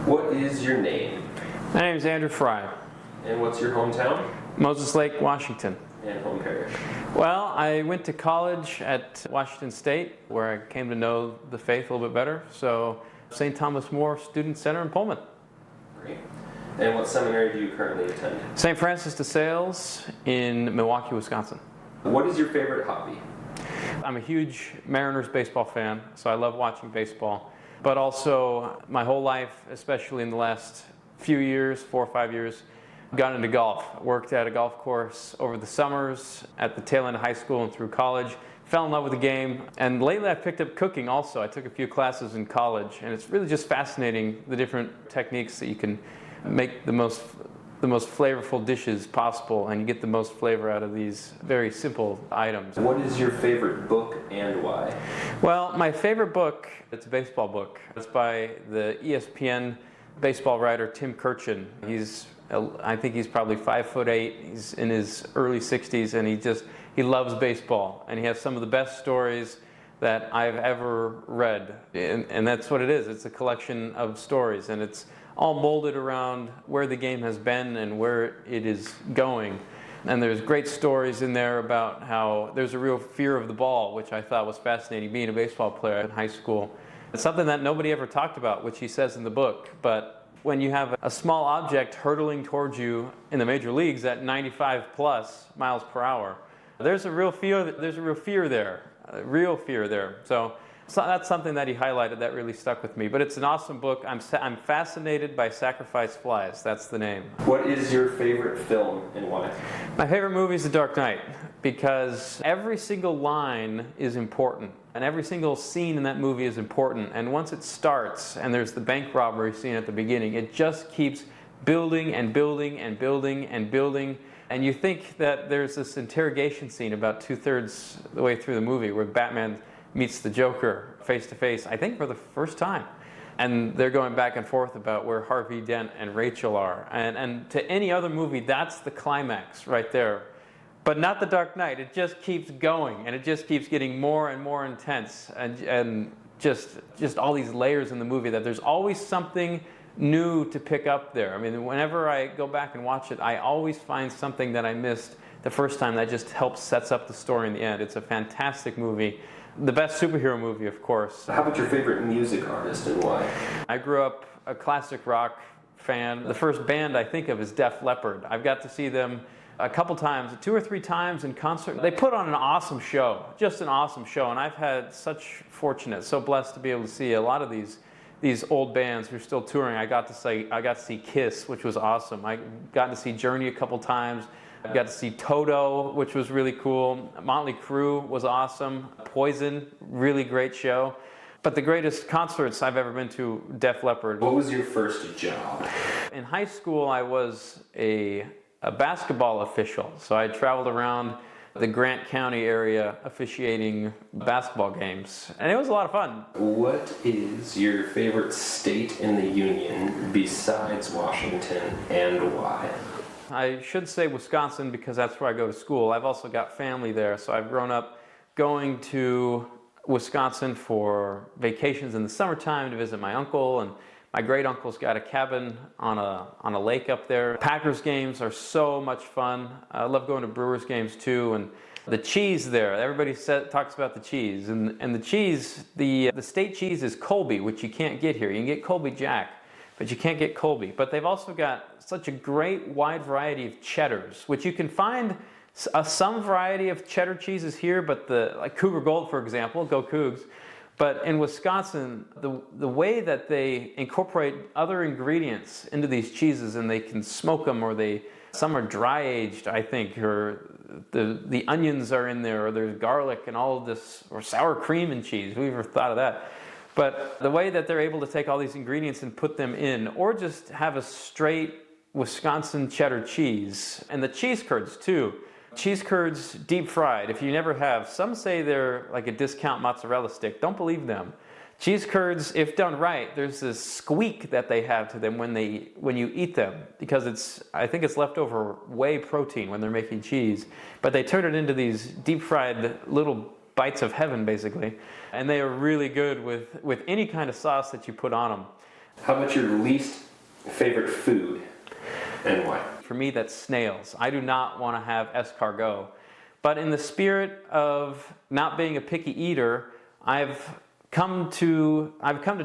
What is your name? My name is Andrew Frey. And what's your hometown? Moses Lake, Washington. And home parish? Well, I went to college at Washington State, where I came to know the faith a little bit better. So, St. Thomas More Student Center in Pullman. Great. And what seminary do you currently attend? St. Francis de Sales in Milwaukee, Wisconsin. What is your favorite hobby? I'm a huge Mariners baseball fan, so I love watching baseball. But also, my whole life, especially in the last few years, 4 or 5 years, got into golf. Worked at a golf course over the summers, at the tail end of high school and through college. Fell in love with the game. And lately I've picked up cooking also. I took a few classes in college, and it's really just fascinating, the different techniques that you can make the most flavorful dishes possible, and you get the most flavor out of these very simple items. What is your favorite book and why? Well, my favorite book, it's a baseball book. It's by the ESPN baseball writer Tim Kurkjian. I think he's probably 5'8". He's in his early 60s, and he loves baseball, and he has some of the best stories that I've ever read. And that's what it is. It's a collection of stories, and it's all molded around where the game has been and where it is going. And there's great stories in there about how there's a real fear of the ball, which I thought was fascinating, being a baseball player in high school. It's something that nobody ever talked about, which he says in the book. But when you have a small object hurtling towards you in the major leagues at 95 plus miles per hour, there's a real fear there. So that's something that he highlighted that really stuck with me. But it's an awesome book. I'm fascinated by Sacrifice Flies. That's the name. What is your favorite film and why? My favorite movie is The Dark Knight, because every single line is important, and every single scene in that movie is important. And once it starts, and there's the bank robbery scene at the beginning, it just keeps building and building and building and building. And you think that there's this interrogation scene about 2/3 the way through the movie where Batman meets the Joker face to face, I think for the first time. And they're going back and forth about where Harvey Dent and Rachel are. And to any other movie, that's the climax right there. But not The Dark Knight. It just keeps going, and it just keeps getting more and more intense. And just all these layers in the movie that there's always something new to pick up there. I mean, whenever I go back and watch it, I always find something that I missed the first time that just sets up the story in the end. It's a fantastic movie. The best superhero movie, of course. How about your favorite music artist and why? I grew up a classic rock fan. The first band I think of is Def Leppard. I've got to see them a couple times, 2 or 3 times in concert. They put on an awesome show, just an awesome show. And I've had so blessed to be able to see a lot of these old bands who are still touring. I got to see Kiss, which was awesome. I got to see Journey a couple times. I got to see Toto, which was really cool. Motley Crue was awesome. Poison, really great show. But the greatest concerts I've ever been to, Def Leppard. What was your first job? In high school, I was a basketball official. So I traveled around the Grant County area officiating basketball games. And it was a lot of fun. What is your favorite state in the Union besides Washington, and why? I should say Wisconsin because that's where I go to school. I've also got family there, so I've grown up going to Wisconsin for vacations in the summertime to visit my uncle, and my great uncle's got a cabin on a lake up there. Packers games are so much fun. I love going to Brewers games too, and the cheese there. Everybody talks about the cheese, and the cheese, the state cheese is Colby, which you can't get here. You can get Colby Jack, but you can't get Colby. But they've also got such a great wide variety of cheddars, which you can find some variety of cheddar cheeses here, but like Cougar Gold, for example, go Cougs. But in Wisconsin, the way that they incorporate other ingredients into these cheeses, and they can smoke them, or some are dry aged, I think, or the onions are in there, or there's garlic and all of this, or sour cream and cheese. Who ever thought of that? But the way that they're able to take all these ingredients and put them in, or just have a straight Wisconsin cheddar cheese, and the cheese curds too. Cheese curds deep fried, if you never have. Some say they're like a discount mozzarella stick. Don't believe them. Cheese curds, if done right, there's this squeak that they have to them when you eat them, because I think it's leftover whey protein when they're making cheese. But they turn it into these deep fried little bites of heaven, basically. And they are really good with any kind of sauce that you put on them. How about your least favorite food and why? For me, that's snails. I do not want to have escargot. But in the spirit of not being a picky eater, I've come to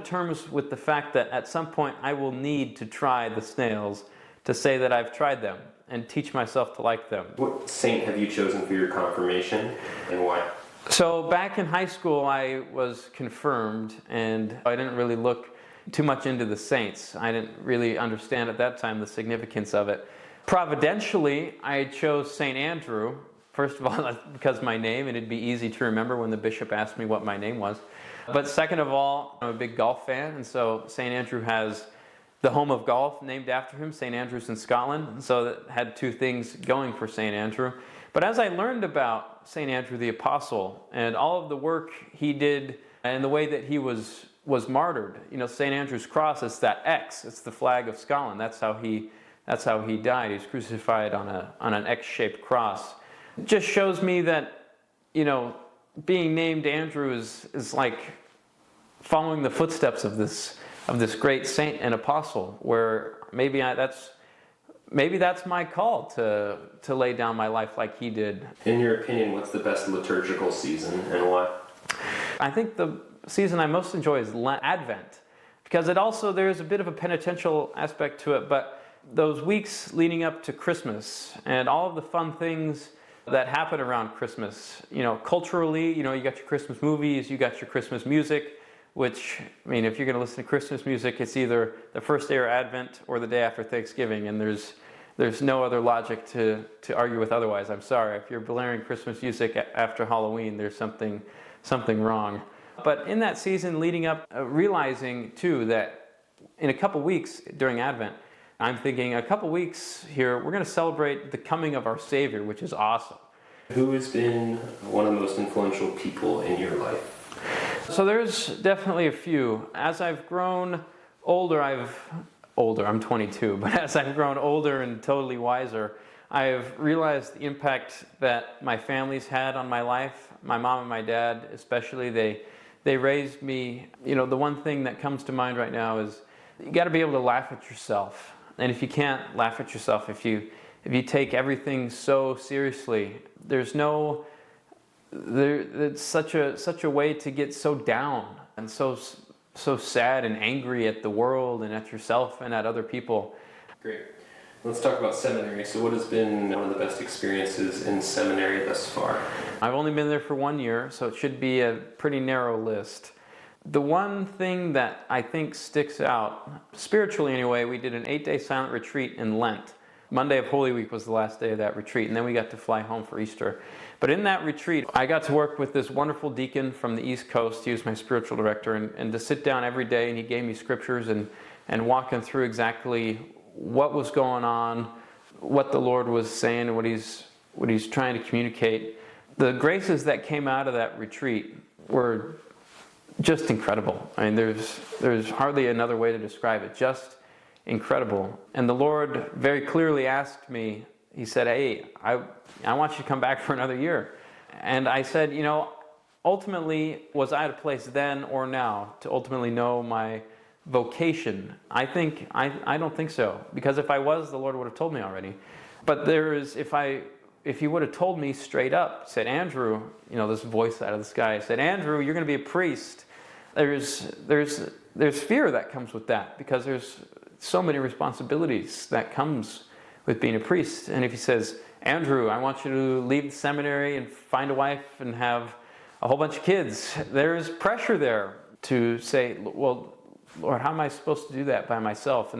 terms with the fact that at some point I will need to try the snails to say that I've tried them and teach myself to like them. What saint have you chosen for your confirmation and why? So back in high school, I was confirmed, and I didn't really look too much into the saints. I didn't really understand at that time the significance of it. Providentially, I chose St. Andrew. First of all, that's because of my name, and it'd be easy to remember when the bishop asked me what my name was. But second of all, I'm a big golf fan, and so St. Andrew has the home of golf named after him, St. Andrews in Scotland. And so that had two things going for St. Andrew. But as I learned about St. Andrew the Apostle and all of the work he did and the way that he was martyred, St. Andrew's cross is that X. It's the flag of Scotland. That's how he died. He was crucified on an X-shaped cross. It just shows me that, being named Andrew is like following the footsteps of this great saint and apostle, where maybe that's my call to lay down my life like he did. In your opinion, what's the best liturgical season and why? I think the season I most enjoy is Advent, because there's a bit of a penitential aspect to it, but those weeks leading up to Christmas and all of the fun things that happen around Christmas, culturally, you got your Christmas movies, you got your Christmas music, which, if you're going to listen to Christmas music, it's either the first day of Advent or the day after Thanksgiving, and there's no other logic to argue with otherwise. I'm sorry, if you're blaring Christmas music after Halloween, there's something wrong. But in that season leading up, realizing too that in a couple weeks during Advent, I'm thinking a couple weeks here, we're going to celebrate the coming of our Savior, which is awesome. Who has been one of the most influential people in your life? So there's definitely a few. As I've grown older, I'm 22, but as I've grown older and totally wiser, I've realized the impact that my family's had on my life. My mom and my dad especially, they raised me. The one thing that comes to mind right now is you got to be able to laugh at yourself. And if you can't laugh at yourself, if you take everything so seriously, it's such a way to get so down and so sad and angry at the world and at yourself and at other people. Great. Let's talk about seminary. So what has been one of the best experiences in seminary thus far? I've only been there for 1 year, so it should be a pretty narrow list. The one thing that I think sticks out, spiritually anyway, we did an 8-day silent retreat in Lent. Monday of Holy Week was the last day of that retreat, and then we got to fly home for Easter. But in that retreat, I got to work with this wonderful deacon from the East Coast. He was my spiritual director, and to sit down every day, and he gave me scriptures and walking through exactly what was going on, what the Lord was saying, and what he's trying to communicate. The graces that came out of that retreat were just incredible. There's hardly another way to describe it. Just incredible. And the Lord very clearly asked me, he said, hey, I want you to come back for another year. And I said, ultimately, was I at a place then or now to ultimately know my vocation? I don't think so. Because if I was, the Lord would have told me already. But if he would have told me straight up, said, Andrew, this voice out of the sky said, Andrew, you're going to be a priest. There's fear that comes with that, because there's so many responsibilities that comes with being a priest. And if he says, Andrew, I want you to leave the seminary and find a wife and have a whole bunch of kids, there's pressure there to say, well, Lord, how am I supposed to do that by myself?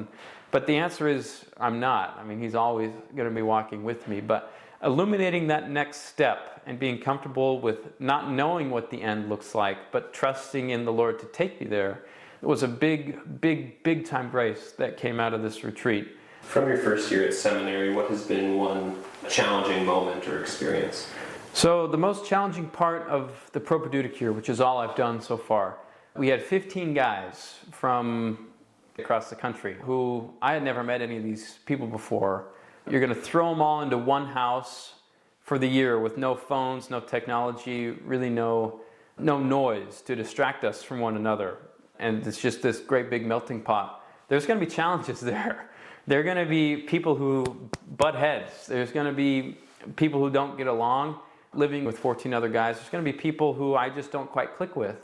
But the answer is, I'm not. He's always going to be walking with me. But illuminating that next step and being comfortable with not knowing what the end looks like, but trusting in the Lord to take me there, it was a big time grace that came out of this retreat. From your first year at seminary, what has been one challenging moment or experience? So the most challenging part of the propedeutic year, which is all I've done so far, we had 15 guys from across the country who I had never met any of these people before. You're going to throw them all into one house for the year with no phones, no technology, really no noise to distract us from one another. And it's just this great big melting pot. there's going to be challenges there. There are going to be people who butt heads. There's going to be people who don't get along. Living with 14 other guys, there's going to be people who I just don't quite click with.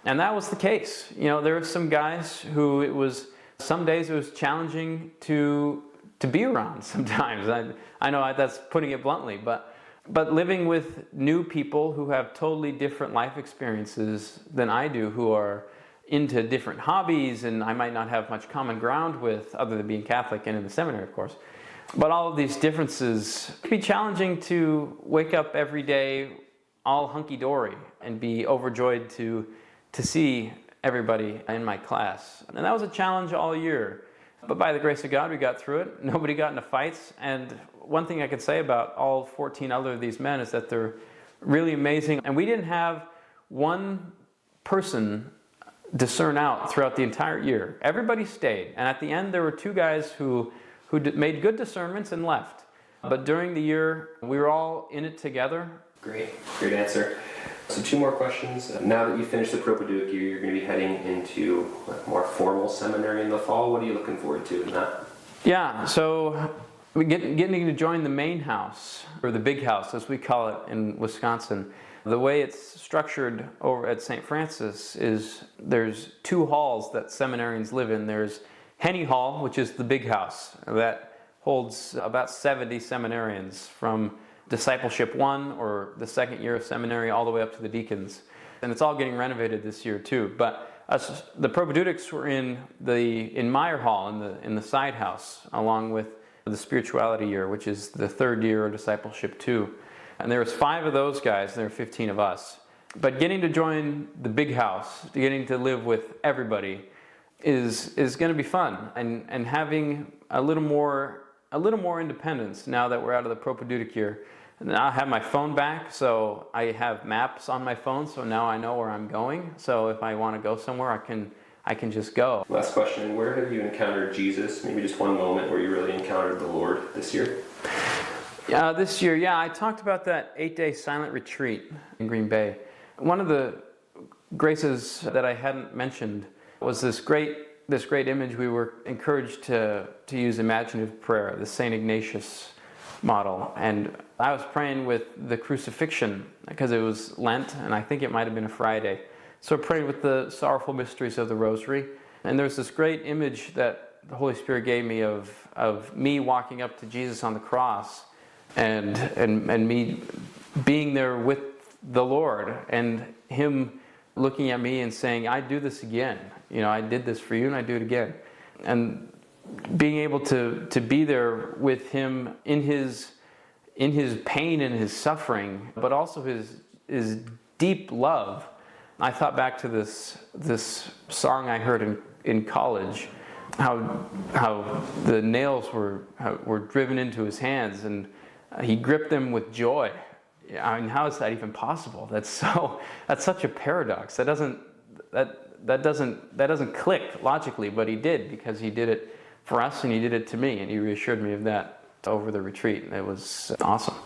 And that was the case. You know, there were some guys who some days it was challenging to be around sometimes. I know that's putting it bluntly, but living with new people who have totally different life experiences than I do, who are into different hobbies and I might not have much common ground with other than being Catholic and in the seminary, of course. But all of these differences can be challenging to wake up every day all hunky-dory and be overjoyed to see everybody in my class. And that was a challenge all year. But by the grace of God, we got through it. Nobody got into fights. And one thing I could say about all 14 other of these men is that they're really amazing. And we didn't have one person discern out throughout the entire year. Everybody stayed. And at the end, there were 2 guys who made good discernments and left. But during the year, we were all in it together. Great answer. So 2 more questions. Now that you finished the Propedeutic year, you're going to be heading into a more formal seminary in the fall. What are you looking forward to in that? Yeah, so getting to join the main house, or the big house as we call it in Wisconsin. The way it's structured over at St. Francis is there's 2 halls that seminarians live in. There's Henny Hall, which is the big house that holds about 70 seminarians from Discipleship 1 or the second year of seminary all the way up to the deacons. And it's all getting renovated this year too. But the Propedeutics were in Meyer Hall in the side house, along with the Spirituality year, which is the 3rd year of Discipleship 2. And there was 5 of those guys, and there were 15 of us. But getting to join the big house, getting to live with everybody, is going to be fun, and having a little more independence now that we're out of the Propedeutic year. And I have my phone back, so I have maps on my phone, so now I know where I'm going. So if I want to go somewhere, I can just go. Last question, where have you encountered Jesus? Maybe just one moment where you really encountered the Lord this year? This year, I talked about that 8-day silent retreat in Green Bay. One of the graces that I hadn't mentioned was this great image. We were encouraged to use imaginative prayer, the St. Ignatius model. And I was praying with the crucifixion because it was Lent, and I think it might have been a Friday. So praying with the sorrowful mysteries of the Rosary. And there's this great image that the Holy Spirit gave me of me walking up to Jesus on the cross and me being there with the Lord and Him looking at me and saying, I do this again. You know, I did this for you and I do it again. And being able to be there with Him in his pain and His suffering, but also his deep love. I thought back to this song I heard in college, how the nails were driven into His hands and He gripped them with joy. I mean, how is that even possible? That's such a paradox. That doesn't click logically, but He did, because He did it for us and He did it to me, and He reassured me of that over the retreat. It was awesome.